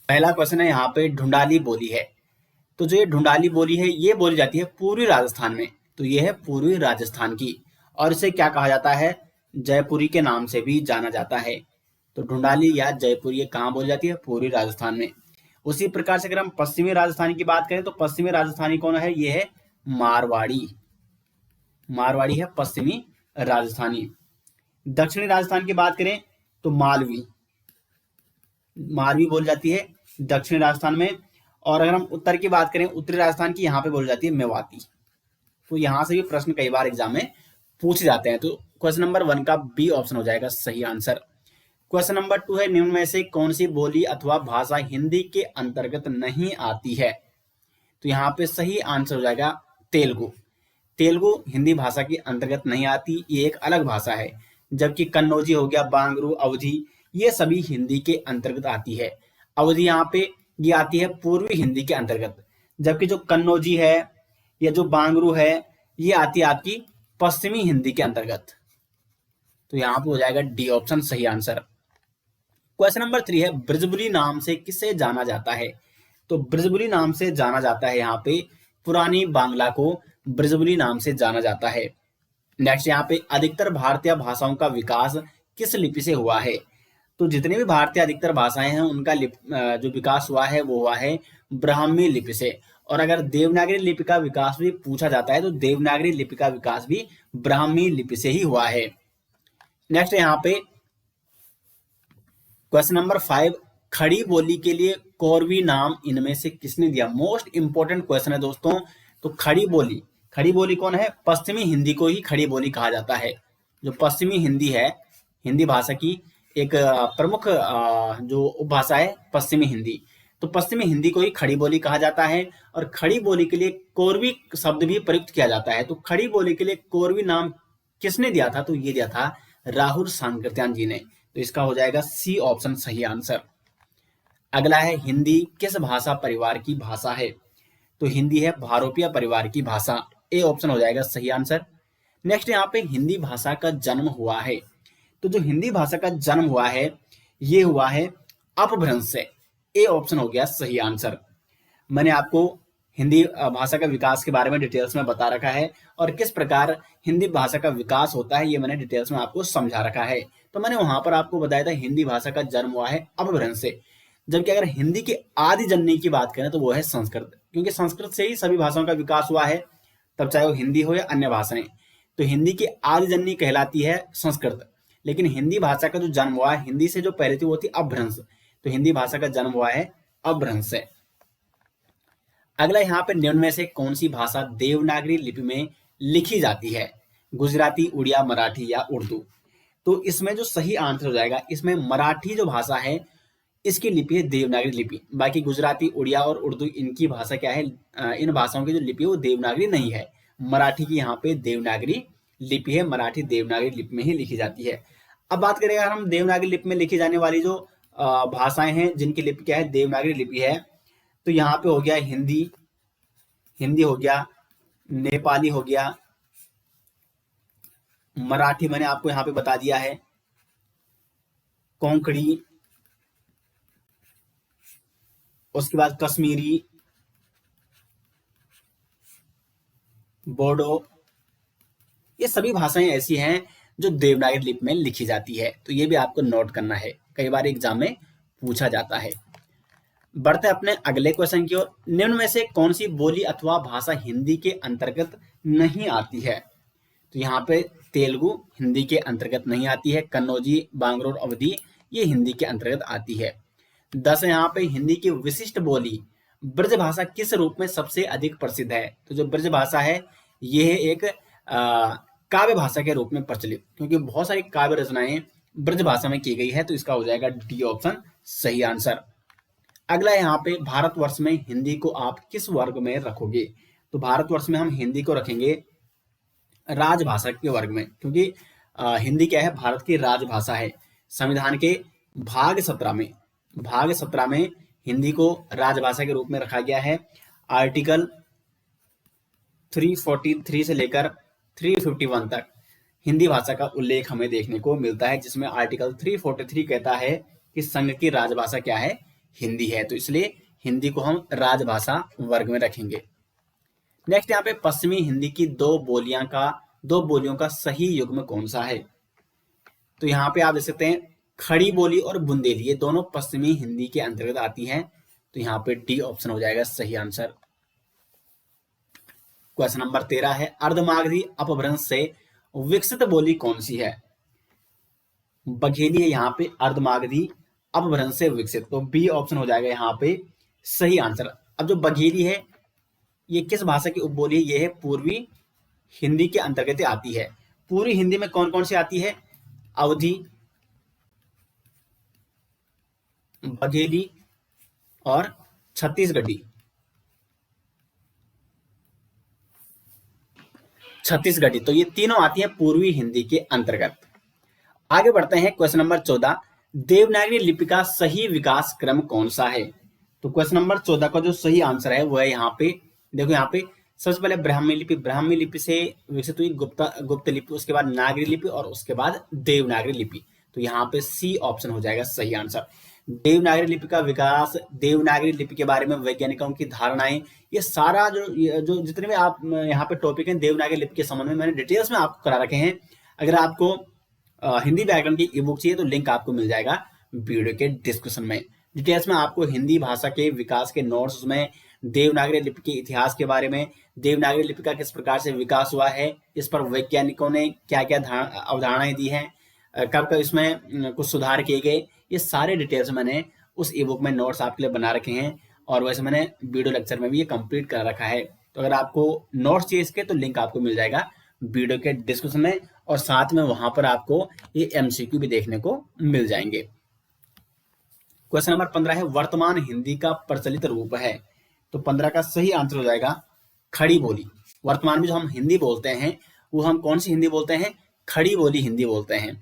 पहला क्वेश्चन है यहाँ पे ढूंढाली बोली है। तो जो ये ढूंढाली बोली है ये बोली जाती है पूर्वी राजस्थान में। तो ये है पूर्वी राजस्थान की, और इसे क्या कहा जाता है, जयपुरी के नाम से भी जाना जाता है। तो ढूंढाली या जयपुरी ये कहाँ बोली जाती है, पूर्वी राजस्थान में। उसी प्रकार से अगर हम पश्चिमी राजस्थानी की बात करें तो पश्चिमी राजस्थानी कौन है, ये है मारवाड़ी। मारवाड़ी है पश्चिमी राजस्थानी। दक्षिणी राजस्थान की बात करें तो मालवी, मालवी बोली जाती है दक्षिणी राजस्थान में। और अगर हम उत्तर की बात करें, उत्तरी राजस्थान की, यहाँ पे बोली जाती है मेवाती। तो यहाँ से भी प्रश्न कई बार एग्जाम में पूछे जाते हैं। तो क्वेश्चन नंबर 1 का बी ऑप्शन हो जाएगा सही आंसर। क्वेश्चन नंबर 2 है, निम्न में से कौन सी बोली अथवा भाषा हिंदी के अंतर्गत नहीं आती है। तो यहाँ पे सही आंसर हो जाएगा तेलुगु। तेलुगु हिंदी भाषा के अंतर्गत नहीं आती, ये एक अलग भाषा है। जबकि कन्नौजी हो गया, बांगरू, अवधी, ये सभी हिंदी के अंतर्गत आती है। अवधी यहाँ पे ये आती है पूर्वी हिंदी के अंतर्गत, जबकि जो कन्नौजी है या जो बांगरू है ये आती है आपकी पश्चिमी हिंदी के अंतर्गत। तो यहाँ पे हो जाएगा डी ऑप्शन सही आंसर। क्वेश्चन नंबर 3 है, ब्रजबुली नाम से किसे जाना जाता है। तो ब्रजबुली नाम से जाना जाता है यहाँ पे पुरानी बांग्ला को ब्रजबुली नाम से जाना जाता है। नेक्स्ट यहाँ पे अधिकतर भारतीय भाषाओं का विकास किस लिपि से हुआ है। तो जितने भी भारतीय अधिकतर भाषाएं हैं उनका जो विकास हुआ है वो हुआ है ब्राह्मी लिपि से। और अगर देवनागरी लिपि का विकास भी पूछा जाता है तो देवनागरी लिपि का विकास भी ब्राह्मी लिपि से ही हुआ है। नेक्स्ट यहाँ पे क्वेश्चन नंबर 5, खड़ी बोली के लिए कोरवी नाम इनमें से किसने दिया। मोस्ट इंपोर्टेंट क्वेश्चन है दोस्तों। तो खड़ी बोली कौन है, पश्चिमी हिंदी को ही खड़ी बोली कहा जाता है। जो पश्चिमी हिंदी है, हिंदी भाषा की एक प्रमुख जो उपभाषा है पश्चिमी हिंदी। तो पश्चिमी हिंदी को ही खड़ी बोली कहा जाता है। और खड़ी बोली के लिए कोरवी शब्द भी प्रयुक्त किया जाता है। तो खड़ी बोली के लिए कोरवी नाम किसने दिया था, तो ये दिया था राहुल सांकृत्यान जी ने। तो इसका हो जाएगा सी ऑप्शन सही आंसर। अगला है, हिंदी किस भाषा परिवार की भाषा है। तो हिंदी है भारोपीय परिवार की भाषा, ए ऑप्शन हो जाएगा सही आंसर। नेक्स्ट यहाँ पे हिंदी भाषा का जन्म हुआ है। तो जो हिंदी भाषा का जन्म हुआ है ये हुआ है अपभ्रंश से, ए ऑप्शन हो गया सही आंसर। मैंने आपको हिंदी भाषा का विकास के बारे में डिटेल्स में बता रखा है, और किस प्रकार हिंदी भाषा का विकास होता है ये मैंने डिटेल्स में आपको समझा रखा है। तो मैंने वहां पर आपको बताया था हिंदी भाषा का जन्म हुआ है अपभ्रंश से। जबकि अगर हिंदी की आदि जननी की बात करें तो वो है संस्कृत, क्योंकि संस्कृत से ही सभी भाषाओं का विकास हुआ है, तब चाहे वो हिंदी हो या अन्य भाषाएं। तो हिंदी की आदि जननी कहलाती है संस्कृत। लेकिन हिंदी भाषा का जो जन्म हुआ है, हिंदी से जो पहले थी वो थी अपभ्रंश। तो हिंदी भाषा का जन्म हुआ है अपभ्रंश से। अगला यहाँ पे निम्न में से कौन सी भाषा देवनागरी लिपि में लिखी जाती है, गुजराती, उड़िया, मराठी या उर्दू। तो इसमें जो सही आंसर हो जाएगा, इसमें मराठी जो भाषा है इसकी लिपि है देवनागरी लिपि। बाकी गुजराती, उड़िया और उर्दू इनकी भाषा क्या है, इन भाषाओं की जो लिपि है वो देवनागरी नहीं है। मराठी की यहाँ पे देवनागरी लिपि है, मराठी देवनागरी लिपि में ही लिखी जाती है। अब बात करें अगर हम देवनागरी लिपि में लिखी जाने वाली जो भाषाएं हैं जिनकी लिपि क्या है, देवनागरी लिपि है, तो यहाँ पे हो गया हिंदी, हिंदी हो गया, नेपाली हो गया, मराठी मैंने आपको यहाँ पे बता दिया है, कोंकणी, उसके बाद कश्मीरी, बोडो, ये सभी भाषाएं ऐसी हैं जो देवनागरी लिपि में लिखी जाती है। तो ये भी आपको नोट करना है, कई बार एग्जाम में पूछा जाता है। बढ़ते अपने अगले क्वेश्चन की ओर, निम्न में से कौन सी बोली अथवा भाषा हिंदी के अंतर्गत नहीं आती है। तो यहाँ पे तेलुगु हिंदी के अंतर्गत नहीं आती है, कन्नौजी, बांगरू, अवधी ये हिंदी के अंतर्गत आती है। 10 यहाँ पे हिंदी की विशिष्ट बोली ब्रज भाषा किस रूप में सबसे अधिक प्रसिद्ध है। तो जो ब्रज भाषा है ये है एक काव्य भाषा के रूप में प्रचलित, क्योंकि बहुत सारी काव्य रचनाएं ब्रज भाषा में की गई है। तो इसका हो जाएगा डी ऑप्शन सही आंसर। अगला यहाँ पे, भारतवर्ष में हिंदी को आप किस वर्ग में रखोगे। तो भारतवर्ष में हम हिंदी को रखेंगे राजभाषा के वर्ग में, क्योंकि हिंदी क्या है, भारत की राजभाषा है। संविधान के भाग 17 में हिंदी को राजभाषा के रूप में रखा गया है। आर्टिकल 343 से लेकर 351 तक हिंदी भाषा का उल्लेख हमें देखने को मिलता है, जिसमें आर्टिकल 343 कहता है कि संघ की राजभाषा क्या है, हिंदी है, तो इसलिए हिंदी को हम राजभाषा वर्ग में रखेंगे। नेक्स्ट यहाँ पे पश्चिमी हिंदी की दो बोलियों का सही युग्म कौन सा है? तो यहाँ पे आप देख सकते हैं खड़ी बोली और बुंदेली, ये दोनों पश्चिमी हिंदी के अंतर्गत आती हैं, तो यहाँ पे डी ऑप्शन हो जाएगा सही आंसर। क्वेश्चन नंबर 13 है अर्धमागधी अपभ्रंश से विकसित बोली कौन सी है? बघेली है यहाँ पे अर्धमागधी अपभ्रंश से विकसित, तो बी ऑप्शन हो जाएगा यहाँ पे सही आंसर। अब जो बघेली है ये किस भाषा की उपबोली है? ये है पूर्वी हिंदी के अंतर्गत आती है। पूर्वी हिंदी में कौन कौन सी आती है? अवधी, बघेली और छत्तीसगढ़ी। तो ये तीनों आती है पूर्वी हिंदी के अंतर्गत। आगे बढ़ते हैं क्वेश्चन नंबर 14, देवनागरी लिपि का सही विकास क्रम कौन सा है? तो क्वेश्चन नंबर 14 का जो सही आंसर है वो है यहाँ पे, देखो यहाँ पे सबसे पहले ब्राह्मी लिपि से विकसित हुई गुप्त लिपि, उसके बाद नागरी लिपि और उसके बाद देवनागरी लिपि, तो यहाँ पे सी ऑप्शन हो जाएगा सही आंसर। देवनागरी लिपि का विकास, देवनागरी लिपि के बारे में वैज्ञानिकों की धारणाएं, ये सारा जो जितने भी आप यहाँ पे टॉपिक हैं देवनागरी लिपि के संबंध में मैंने डिटेल्स में आपको करा रखे हैं। अगर आपको हिंदी व्याकरण की ई बुक चाहिए तो लिंक आपको मिल जाएगा वीडियो के डिस्क्रिप्शन में। डिटेल्स में आपको हिंदी भाषा के विकास के नोट्स में देवनागरी लिपि के इतिहास के बारे में, देवनागरी लिपि का किस प्रकार से विकास हुआ है, इस पर वैज्ञानिकों ने क्या क्या अवधारणाएं दी हैं, कब कब इसमें कुछ सुधार किए गए, ये सारे डिटेल्स मैंने उस ई बुक में नोट्स आपके लिए बना रखे हैं, और वैसे मैंने वीडियो लेक्चर में भी ये कंप्लीट कर रखा है। तो अगर आपको नोट्स चाहिए इसके तो लिंक आपको मिल जाएगा वीडियो के डिस्क्रिप्शन में, और साथ में वहां पर आपको ये एमसीक्यू भी देखने को मिल जाएंगे। क्वेश्चन नंबर 15 है वर्तमान हिंदी का प्रचलित रूप है? तो 15 का सही आंसर हो जाएगा खड़ी बोली। वर्तमान में जो हम हिंदी बोलते हैं वो हम कौन सी हिंदी बोलते हैं? खड़ी बोली हिंदी बोलते हैं।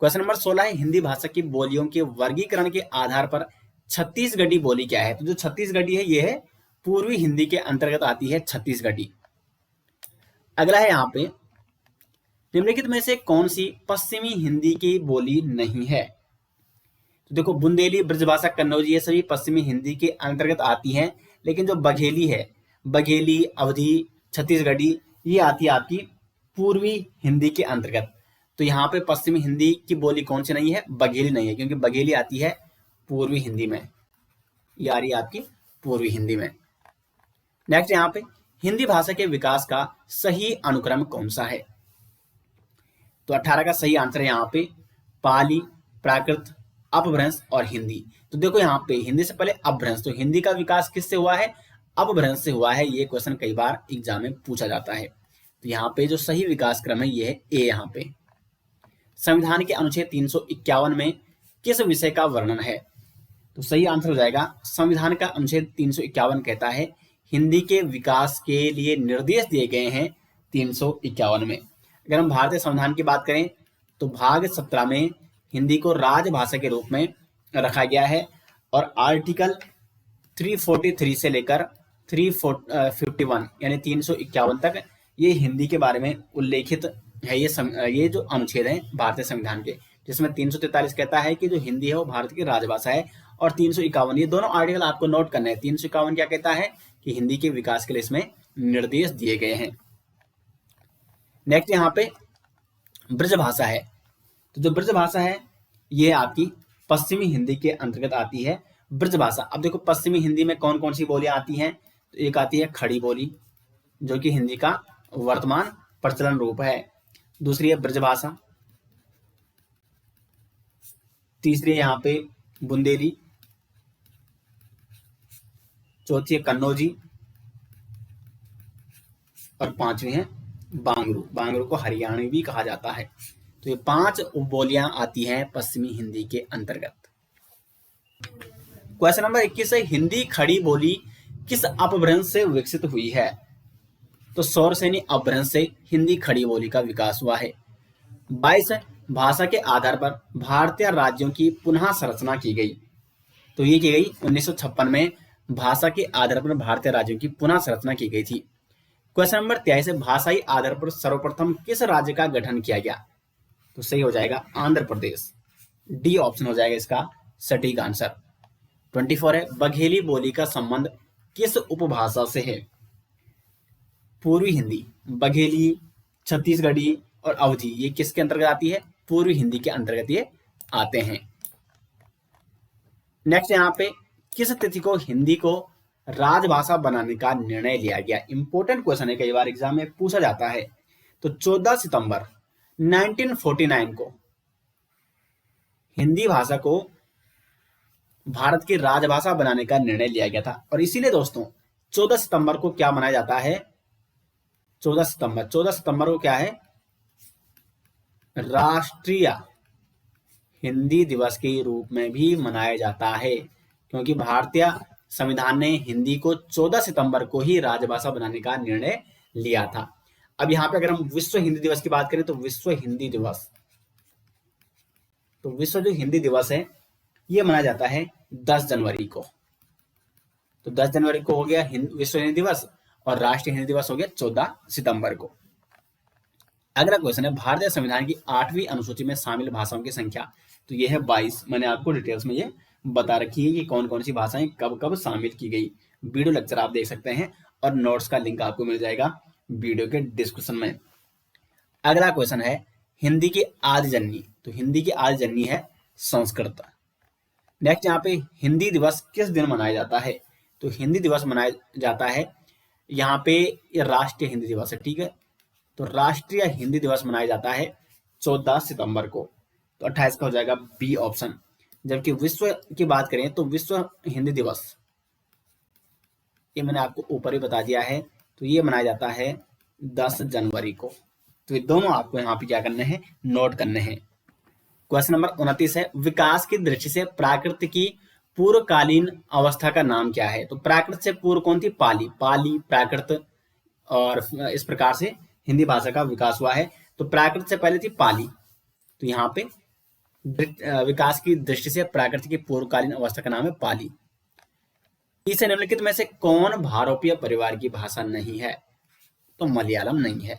क्वेश्चन नंबर 16 है हिंदी भाषा की बोलियों के वर्गीकरण के आधार पर छत्तीसगढ़ी बोली क्या है? तो जो छत्तीसगढ़ी है ये है पूर्वी हिंदी के अंतर्गत आती है छत्तीसगढ़ी। अगला है यहाँ पे निम्नलिखित में से कौन सी पश्चिमी हिंदी की बोली नहीं है? तो देखो बुंदेली, ब्रजभाषा, कन्नौजी ये सभी पश्चिमी हिंदी के अंतर्गत आती हैं, लेकिन जो बघेली है, बघेली, अवधी, छत्तीसगढ़ी ये आती है आपकी पूर्वी हिंदी के अंतर्गत। तो यहाँ पे पश्चिमी हिंदी की बोली कौन सी नहीं है? बघेली नहीं है, क्योंकि बघेली आती है पूर्वी हिंदी में, ये आ रही है आपकी पूर्वी हिंदी में। नेक्स्ट यहाँ पे हिंदी भाषा के विकास का सही अनुक्रम कौन सा है? तो 18 का सही आंसर है यहाँ पे पाली, प्राकृत, अपभ्रंश और हिंदी। तो देखो यहाँ पे हिंदी से पहले अपभ्रंश, तो हिंदी का विकास किससे हुआ है? अपभ्रंश से हुआ है। ये क्वेश्चन कई बार एग्जाम में पूछा जाता है। तो यहाँ पे जो सही विकास क्रम है ये है ए। यहाँ पे संविधान के अनुच्छेद 351 में किस विषय का वर्णन है? तो सही आंसर हो जाएगा संविधान का अनुच्छेद 351 कहता है हिंदी के विकास के लिए निर्देश दिए गए हैं 351 में। अगर हम भारतीय संविधान की बात करें तो भाग 17 में हिंदी को राजभाषा के रूप में रखा गया है, और आर्टिकल 343 से लेकर 351 यानी 351 तक ये हिंदी के बारे में उल्लेखित है। ये जो अनुच्छेद है भारतीय संविधान के, जिसमें 343 कहता है कि जो हिंदी है वो भारत की राजभाषा है, और 351 ये दोनों आर्टिकल आपको नोट करना है। 351 क्या कहता है कि हिंदी के विकास के लिए इसमें निर्देश दिए गए हैं। नेक्स्ट यहाँ पे ब्रजभाषा है। तो जो ब्रजभाषा है ये आपकी पश्चिमी हिंदी के अंतर्गत आती है ब्रजभाषा। अब देखो पश्चिमी हिंदी में कौन कौन सी बोलियां आती हैं? तो एक आती है खड़ी बोली जो कि हिंदी का वर्तमान प्रचलन रूप है, दूसरी है ब्रजभाषा, तीसरी है यहाँ पे बुंदेली, चौथी है कन्नौजी और पांचवी है बांगरू को हरियाणवी भी कहा जाता है। तो ये 5 उपबोलियां आती हैं पश्चिमी हिंदी के अंतर्गत। क्वेश्चन नंबर 21 है हिंदी खड़ी बोली किस अपभ्रंश से विकसित हुई है? तो सौरसेनी अपभ्रंश से हिंदी खड़ी बोली का विकास हुआ है। 22 भाषा के आधार पर भारतीय राज्यों की पुनः संरचना की गई। तो ये की गई 1956 में भाषा के आधार पर भारतीय राज्यों की पुनः संरचना की गई थी। क्वेश्चन नंबर 23 भाषाई आधार पर सर्वप्रथम किस राज्य का गठन किया गया? तो सही हो जाएगा आंध्र प्रदेश। डी ऑप्शन हो जाएगा इसका सटीक आंसर। 24 है, बघेली बोली का संबंध किस उपभाषा से है? पूर्वी हिंदी, बघेली, छत्तीसगढ़ी और अवधी, ये किसके अंतर्गत आती है? पूर्वी हिंदी के अंतर्गत ये आते हैं। नेक्स्ट यहाँ पे किस तिथि को हिंदी को राजभाषा बनाने का निर्णय लिया गया? इंपॉर्टेंट क्वेश्चन है, कई बार एग्जाम में पूछा जाता है। तो 14 सितंबर 1949 को हिंदी भाषा को भारत की राजभाषा बनाने का निर्णय लिया गया था। और इसीलिए दोस्तों 14 सितंबर को क्या मनाया जाता है? 14 सितंबर को क्या है? राष्ट्रीय हिंदी दिवस के रूप में भी मनाया जाता है, क्योंकि भारतीय संविधान ने हिंदी को 14 सितंबर को ही राजभाषा बनाने का निर्णय लिया था। अब यहाँ पे अगर हम विश्व हिंदी दिवस की बात करें तो विश्व हिंदी दिवस, तो विश्व जो हिंदी दिवस है ये मनाया जाता है 10 जनवरी को। तो 10 जनवरी को हो गया विश्व हिंदी दिवस और राष्ट्रीय हिंदी दिवस हो गया 14 सितंबर को। अगला क्वेश्चन है, भारतीय संविधान की 8वीं अनुसूची में शामिल भाषाओं की संख्या। तो ये है 22। मैंने आपको डिटेल्स में ये बता रखी है कि कौन कौन सी भाषाएं कब कब शामिल की गई। वीडियो लेक्चर आप देख सकते हैं और नोट्स का लिंक आपको मिल जाएगा वीडियो के डिस्क्रिप्शन में। अगला क्वेश्चन है, हिंदी की आदि जननी। तो हिंदी की आदि जननी है संस्कृत। नेक्स्ट यहाँ पे हिंदी दिवस किस दिन मनाया जाता है? तो हिंदी दिवस मनाया जाता है यहाँ पे राष्ट्रीय हिंदी दिवस है, ठीक है। तो राष्ट्रीय हिंदी दिवस मनाया जाता है 14 सितंबर को। तो 28 का हो जाएगा बी ऑप्शन। जबकि विश्व की बात करें तो विश्व हिंदी दिवस, ये मैंने आपको ऊपर ही बता दिया है, तो ये मनाया जाता है 10 जनवरी को। तो ये दोनों आपको यहाँ पे क्या करने हैं? नोट करने हैं। क्वेश्चन नंबर 29 है, विकास की दृष्टि से प्राकृत की पूर्वकालीन अवस्था का नाम क्या है? तो प्राकृत से पूर्व कौन थी? पाली। पाली, प्राकृत, और इस प्रकार से हिंदी भाषा का विकास हुआ है। तो प्राकृत से पहले थी पाली। तो यहाँ पे विकास की दृष्टि से प्राकृत की पूर्वकालीन अवस्था का नाम है पाली। इसे निम्नलिखित में से कौन भारोपीय परिवार की भाषा नहीं है? तो मलयालम नहीं है।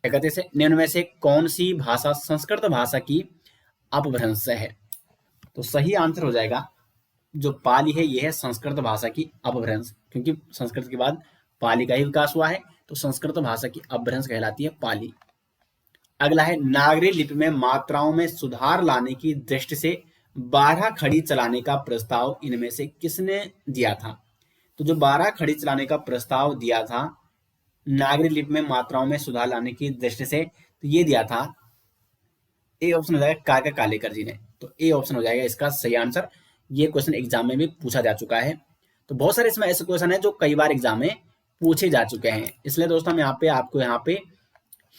क्या कहते हैं, निम्न में से कौन सी भाषा संस्कृत भाषा की अपभ्रंश है? तो सही आंसर हो जाएगा जो पाली है, यह है संस्कृत भाषा की अपभ्रंश, क्योंकि संस्कृत के बाद पाली का ही विकास हुआ है। तो संस्कृत भाषा की अपभ्रंश कहलाती है पाली। अगला है, नागरी लिपि में मात्राओं में सुधार लाने की दृष्टि से 12 खड़ी चलाने का प्रस्ताव इनमें से किसने दिया था? तो जो 12 खड़ी चलाने का प्रस्ताव दिया था नागरी लिपि में मात्राओं में सुधार लाने की दृष्टि से, तो ये दिया था, ए ऑप्शन हो जाएगा काका कालेकर जी ने। तो ए ऑप्शन हो जाएगा इसका सही आंसर। ये क्वेश्चन एग्जाम में भी पूछा जा चुका है। तो बहुत सारे इसमें ऐसे क्वेश्चन है जो कई बार एग्जाम में पूछे जा चुके हैं, इसलिए दोस्तों हम यहाँ पे आपको यहाँ पे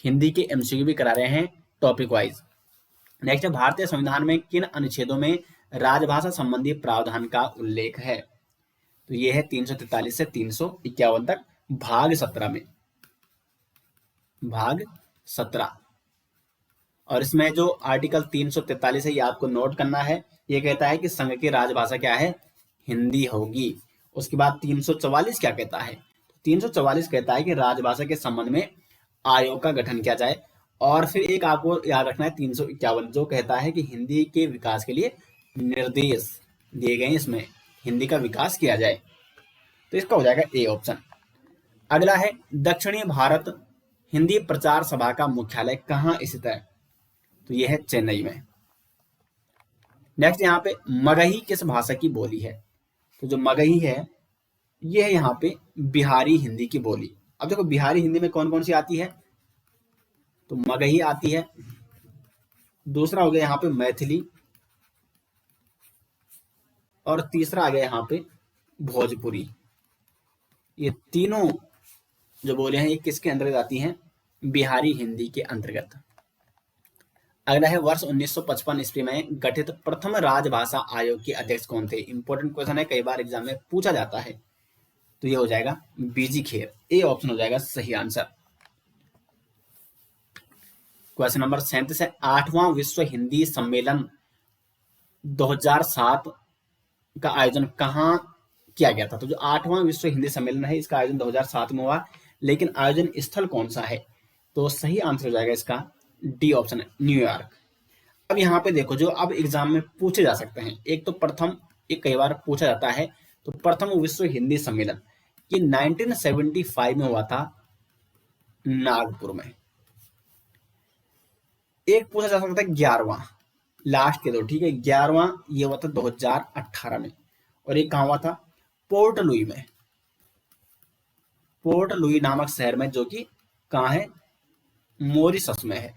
हिंदी के एमसीक्यू भी करा रहे हैं टॉपिक वाइज। नेक्स्ट है, भारतीय संविधान में किन अनुच्छेदों में राजभाषा संबंधी प्रावधान का उल्लेख है? तो ये है 343 से 351 तक, भाग 17 में, भाग 17। और इसमें जो आर्टिकल 343 है ये आपको नोट करना है। ये कहता है कि संघ की राजभाषा क्या है? हिंदी होगी। उसके बाद 344 क्या कहता है? 344 कहता है कि राजभाषा के संबंध में आयोग का गठन किया जाए। और फिर एक आपको याद रखना है 351 जो कहता है कि हिंदी के विकास के लिए निर्देश दिए गए, इसमें हिंदी का विकास किया जाए। तो इसका हो जाएगा ए ऑप्शन। अगला है, दक्षिणी भारत हिंदी प्रचार सभा का मुख्यालय कहाँ स्थित है? तो यह है चेन्नई में। नेक्स्ट यहाँ पे, मगही किस भाषा की बोली है? तो जो मगही है ये है यहाँ पे बिहारी हिंदी की बोली। अब देखो बिहारी हिंदी में कौन कौन सी आती है? तो मगही आती है, दूसरा हो गया यहाँ पे मैथिली, और तीसरा आ गया यहाँ पे भोजपुरी। ये तीनों जो बोले हैं ये किसके अंतर्गत आती हैं? बिहारी हिंदी के अंतर्गत। अगला है, वर्ष 1955 ईस्वी में गठित प्रथम राजभाषा आयोग के अध्यक्ष कौन थे? इंपॉर्टेंट क्वेश्चन है, कई बार एग्जाम में पूछा जाता है। तो ये हो जाएगा बीजी खेर। ए ऑप्शन हो जाएगा सही आंसर। क्वेश्चन नंबर 37 है, 8वां विश्व हिंदी सम्मेलन 2007 का आयोजन कहाँ किया गया था? तो जो 8वां विश्व हिंदी सम्मेलन है इसका आयोजन 2007 में हुआ, लेकिन आयोजन स्थल कौन सा है? तो सही आंसर हो जाएगा इसका डी ऑप्शन है, न्यूयॉर्क। अब यहाँ पे देखो जो अब एग्जाम में पूछे जा सकते हैं, एक तो प्रथम ये कई बार पूछा जाता है। तो प्रथम विश्व हिंदी सम्मेलन ये 1975 में हुआ था नागपुर में। एक पूछा जा सकता है 11वां, लास्ट के दो, ठीक है। 11वां ये हुआ था 2018 में, और ये कहाँ हुआ था? पोर्ट लुई में, पोर्ट लुई नामक शहर में, जो कि कहाँ है? मॉरिशस में है।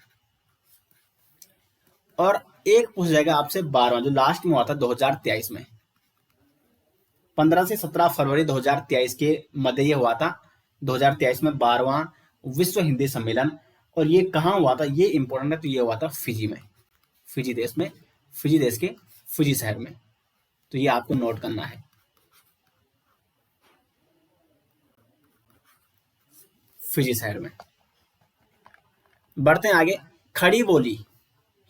और एक पूछ जाएगा आपसे 12वां, जो लास्ट में हुआ था 2023 में, 15 से 17 फरवरी 2023 के मध्य ये हुआ था, 2023 में 12वां विश्व हिंदी सम्मेलन। और ये कहाँ हुआ था? ये इंपॉर्टेंट है। तो ये हुआ था फिजी में, फिजी देश में, फिजी देश के फिजी शहर में। तो ये आपको नोट करना है। फिजी शहर में। बढ़ते हैं आगे। खड़ी बोली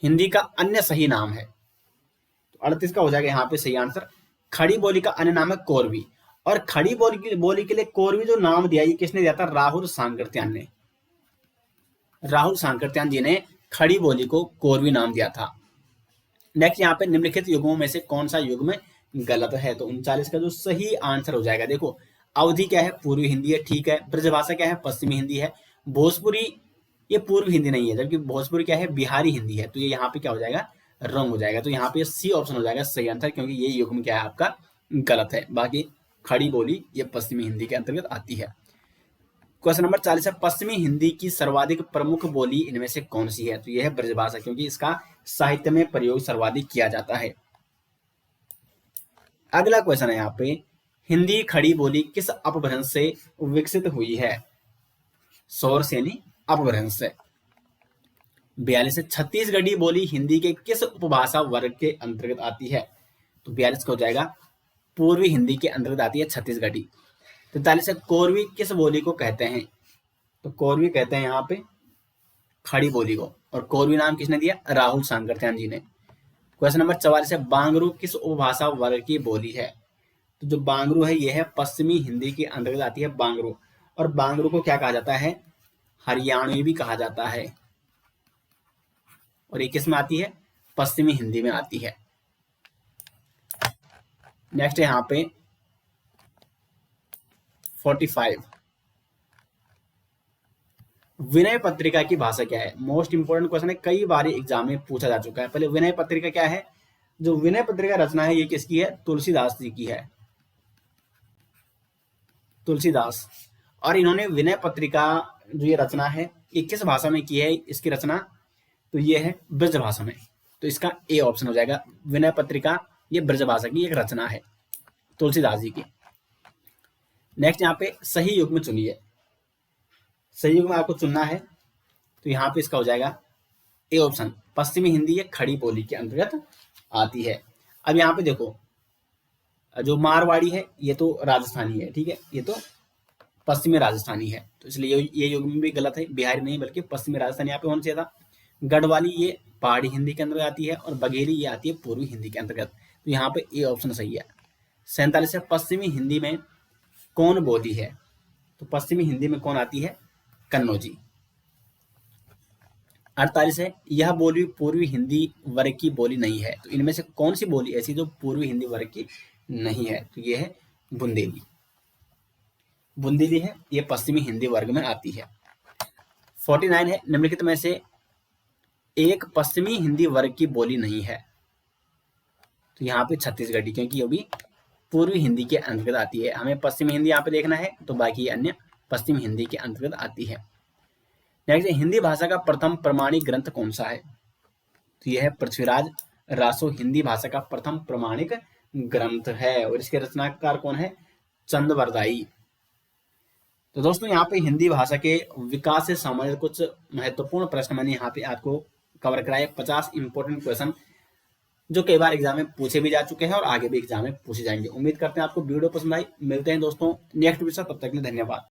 हिंदी का अन्य सही नाम है। तो 38 का हो जाएगा यहाँ पे सही आंसर। खड़ी बोली का अन्य नाम है कोरवी। और खड़ी बोली के लिए कोरवी जो नाम दिया, ये किसने दिया था? राहुल सांकृत्यान ने। राहुल सांकृत्यान जी ने खड़ी बोली को कोरवी नाम दिया था। नेक्स्ट यहाँ पे निम्नलिखित युग्मों में से कौन सा युग्म गलत है? तो 39 का जो सही आंसर हो जाएगा, देखो अवधि क्या है? पूर्वी हिंदी है, ठीक है। ब्रजभाषा क्या है? पश्चिमी हिंदी है। भोजपुरी ये पूर्व हिंदी नहीं है, जबकि भोजपुरी क्या है? बिहारी हिंदी है। तो ये यहाँ पे क्या हो जाएगा? रंग हो जाएगा। तो यहाँ पे सी ऑप्शन हो जाएगा सही आंसर, क्योंकि ये युग्म क्या है आपका? गलत है। बाकी खड़ी बोली ये पश्चिमी हिंदी के अंतर्गत आती है। क्वेश्चन नंबर 40 है, पश्चिमी हिंदी की सर्वाधिक प्रमुख बोली इनमें से कौन सी है? तो यह है ब्रजभाषा, क्योंकि इसका साहित्य में प्रयोग सर्वाधिक किया जाता है। अगला क्वेश्चन है यहाँ पे, हिंदी खड़ी बोली किस अपभ्रंश से विकसित हुई है? सौर सेनी अपभ्रंश से। 42 है, छत्तीसगढ़ी बोली हिंदी के किस उपभाषा वर्ग के अंतर्गत आती है? तो 42 का हो जाएगा पूर्वी हिंदी के अंतर्गत आती है छत्तीसगढ़ी। 43 है, कोरवी किस बोली को कहते हैं? तो कोरवी कहते हैं यहाँ पे खड़ी बोली को। और कोरवी नाम किसने दिया? राहुल सांकृत्यान जी ने। क्वेश्चन नंबर 44 है, बांगरू किस उपभाषा वर्ग की बोली है? तो जो बांगरू है, यह है पश्चिमी हिंदी के अंतर्गत आती है बांगरू। और बांगरू को क्या कहा जाता है? हरियाणवी भी कहा जाता है। और ये किस में आती है? पश्चिमी हिंदी में आती है। नेक्स्ट है यहाँ पे 45, विनय पत्रिका की भाषा क्या है? मोस्ट इंपोर्टेंट क्वेश्चन है, कई बार एग्जाम में पूछा जा चुका है। पहले विनय पत्रिका क्या है? जो विनय पत्रिका रचना है, ये किसकी है? तुलसीदास जी की है, तुलसीदास। और इन्होंने विनय पत्रिका जो ये रचना है, ये किस भाषा में की है इसकी रचना? तो ये है ब्रज भाषा में। तो इसका ए ऑप्शन हो जाएगा। विनय पत्रिका ये ब्रज भाषा की एक रचना है, तुलसीदास जी की। नेक्स्ट यहाँ पे सही युग्म चुनिए। सही युग्म आपको चुनना है, तो यहाँ पे इसका हो जाएगा ए ऑप्शन, पश्चिमी हिंदी ये खड़ी बोली के अंतर्गत आती है। अब यहाँ पे देखो, जो मारवाड़ी है ये तो राजस्थानी है, ठीक है, ये तो पश्चिमी राजस्थानी है, तो इसलिए ये युग्म भी गलत है। बिहारी नहीं बल्कि पश्चिमी राजस्थानी यहाँ पे होना चाहिए था। गढ़वाली ये पहाड़ी हिंदी के अंतर्गत आती है, और बघेली ये आती है पूर्वी हिंदी के अंतर्गत। तो यहाँ पे ए ऑप्शन सही है। 47 है, पश्चिमी हिंदी में कौन बोली है? तो पश्चिमी हिंदी में कौन आती है? कन्नौजी। 48 है, यह बोली पूर्वी हिंदी वर्ग की बोली नहीं है। तो इनमें से कौन सी बोली ऐसी जो पूर्वी हिंदी वर्ग की नहीं है? तो ये है बुंदेली। बुंदेली है ये पश्चिमी हिंदी वर्ग में आती है। 49 है, निम्नलिखित में से एक पश्चिमी हिंदी वर्ग की बोली नहीं है। तो यहाँ पे छत्तीसगढ़ी, क्योंकि ये भी पूर्वी हिंदी के अंतर्गत आती है। हमें पश्चिमी हिंदी यहाँ पे देखना है, तो बाकी अन्य पश्चिम हिंदी के अंतर्गत आती है। नेक्स्ट, हिंदी भाषा का प्रथम प्रमाणिक ग्रंथ कौन सा है? तो यह है पृथ्वीराज रासो हिंदी भाषा का प्रथम प्रमाणिक ग्रंथ है। और इसके रचनाकार कौन है? चंदवरदाई। तो दोस्तों यहाँ पे हिंदी भाषा के विकास से संबंधित कुछ महत्वपूर्ण प्रश्न मैंने यहाँ पे आपको कवर कराए। 50 इंपोर्टेंट क्वेश्चन जो कई बार एग्जाम में पूछे भी जा चुके हैं और आगे भी एग्जाम में पूछे जाएंगे। उम्मीद करते हैं आपको वीडियो पसंद आई। मिलते हैं दोस्तों नेक्स्ट वीडियो, तब तक के लिए धन्यवाद।